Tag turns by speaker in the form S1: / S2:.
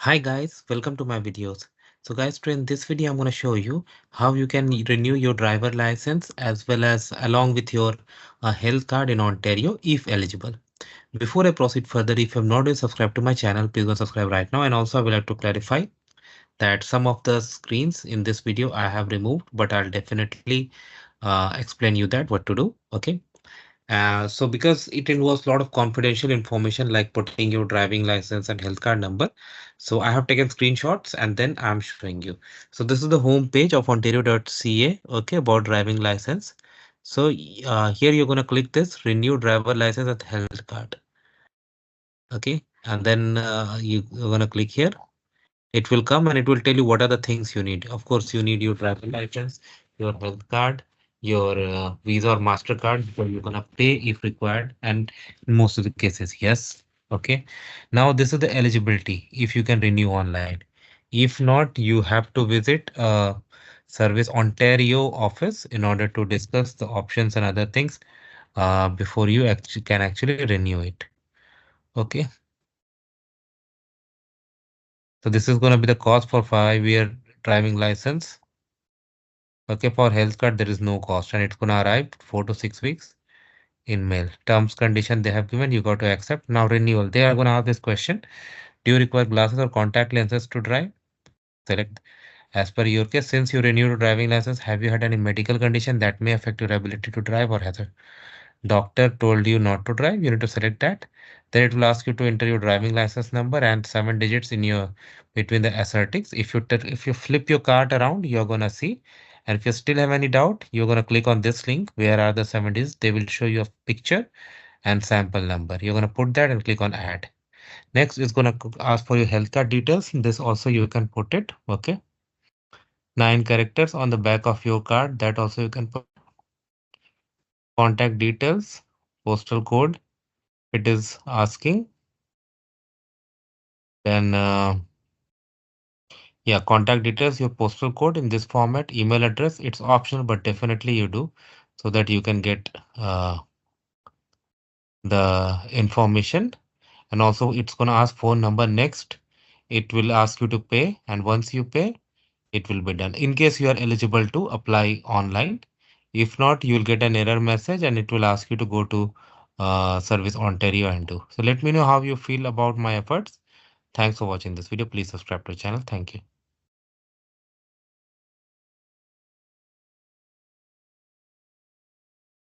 S1: Hi guys, welcome to my videos. So guys, today in this video, I'm going to show you how you can renew your driver license as well as along with your health card in Ontario if eligible. Before I proceed further, if you have not yet subscribed to my channel, please go subscribe right now. And also I would like to clarify that some of the screens in this video I have removed, but I'll definitely explain you that what to do. Okay. So because it involves a lot of confidential information like putting your driving license and health card number, so I have taken screenshots and then I'm showing you. So this is the home page of ontario.ca, okay, about driving license. So here you're going to click this renew driver license and health card, okay, and then you're going to click here. It will come and it will tell you what are the things you need. Of course, you need your driver license, your health card, your Visa or MasterCard, where you're gonna pay if required, and in most of the cases, yes. Okay. Now this is the eligibility if you can renew online. If not, you have to visit Service Ontario office in order to discuss the options and other things before you actually can actually renew it. Okay. So this is going to be the cost for 5-year driving license. Okay, for health card, there is no cost and it's gonna arrive 4 to 6 weeks in mail. Terms condition they have given, you got to accept. Now renewal, they are gonna ask this question. Do you require glasses or contact lenses to drive? Select as per your case. Since you renewed your driving license, have you had any medical condition that may affect your ability to drive or has a doctor told you not to drive? You need to select that. Then it will ask you to enter your driving license number and 7 digits in your between the assertics. If you flip your card around, you're gonna see. And if you still have any doubt, you're gonna click on this link. Where are the 7 digits? They will show you a picture and sample number. You're gonna put that and click on add. Next, it's gonna ask for your health card details. This also you can put it. Okay, 9 characters on the back of your card. That also you can put contact details, postal code. It is asking. Then yeah, contact details, your postal code in this format, email address. It's optional, but definitely you do so that you can get the information. And also it's gonna ask phone number next. It will ask you to pay, and once you pay, it will be done. In case you are eligible to apply online. If not, you will get an error message and it will ask you to go to Service Ontario and do. So let me know how you feel about my efforts. Thanks for watching this video. Please subscribe to the channel. Thank you.